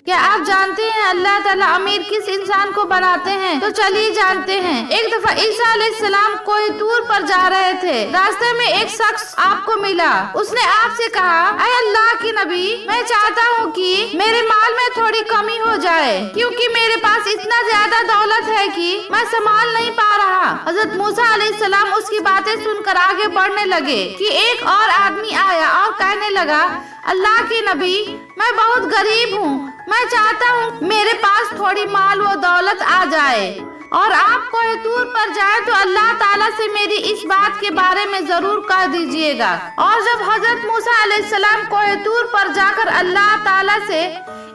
کیا آپ جانتے ہیں اللہ تعالیٰ امیر کس انسان کو بناتے ہیں؟ تو چلیے جانتے ہیں۔ ایک دفعہ عیسیٰ علیہ السلام کوئی دور پر جا رہے تھے، راستے میں ایک شخص آپ کو ملا۔ اس نے آپ سے کہا، اے اللہ کی نبی، میں چاہتا ہوں کہ میرے مال میں تھوڑی کمی ہو جائے، کیونکہ میرے پاس اتنا زیادہ دولت ہے کہ میں سنبھال نہیں پا رہا۔ حضرت موسیٰ علیہ السلام اس کی باتیں سن کر آگے بڑھنے لگے کہ ایک اور آدمی آیا اور کہنے لگا، اللہ کی نبی، میں بہت غریب ہوں، میں چاہتا ہوں میرے پاس تھوڑی مال و دولت آ جائے اور آپ کوئی دور پر جائے تو اللہ تعالیٰ سے میری اس بات کے بارے میں ضرور کہہ دیجئے گا۔ اور جب حضرت موسیٰ علیہ السلام کوئی دور پر جا کر اللہ تعالیٰ سے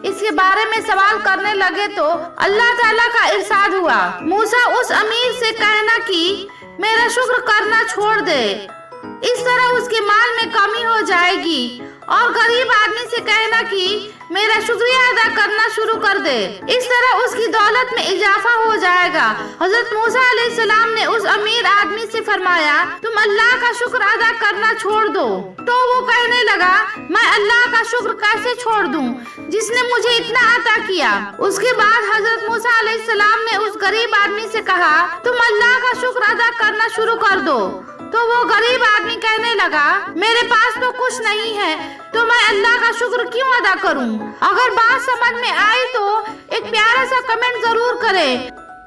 اس کے بارے میں سوال کرنے لگے تو اللہ تعالیٰ کا ارشاد ہوا، موسیٰ اس امیر سے کہنا کہ میرا شکر کرنا چھوڑ دے، اس طرح اس کے مال میں کمی ہو جائے گی، اور غریب آدمی سے کہنا کہ میرا شکریہ ادا کرنا شروع کر دے، اس طرح اس کی دولت میں اضافہ ہو جائے گا۔ حضرت موسیٰ علیہ السلام نے اس امیر آدمی سے فرمایا، تم اللہ کا شکر ادا کرنا چھوڑ دو۔ تو وہ کہنے لگا، میں اللہ کا شکر کیسے چھوڑ دوں جس نے مجھے اتنا عطا کیا؟ اس کے بعد حضرت موسیٰ علیہ السلام نے اس غریب آدمی سے کہا، تم اللہ کا شکر ادا کرنا شروع کر دو۔ تو وہ غریب آدمی کہنے لگا، میرے پاس تو کچھ نہیں ہے، تو میں اللہ کا شکر کیوں ادا کروں؟ اگر بات سمجھ میں آئی تو ایک پیارا سا کمنٹ ضرور کریں۔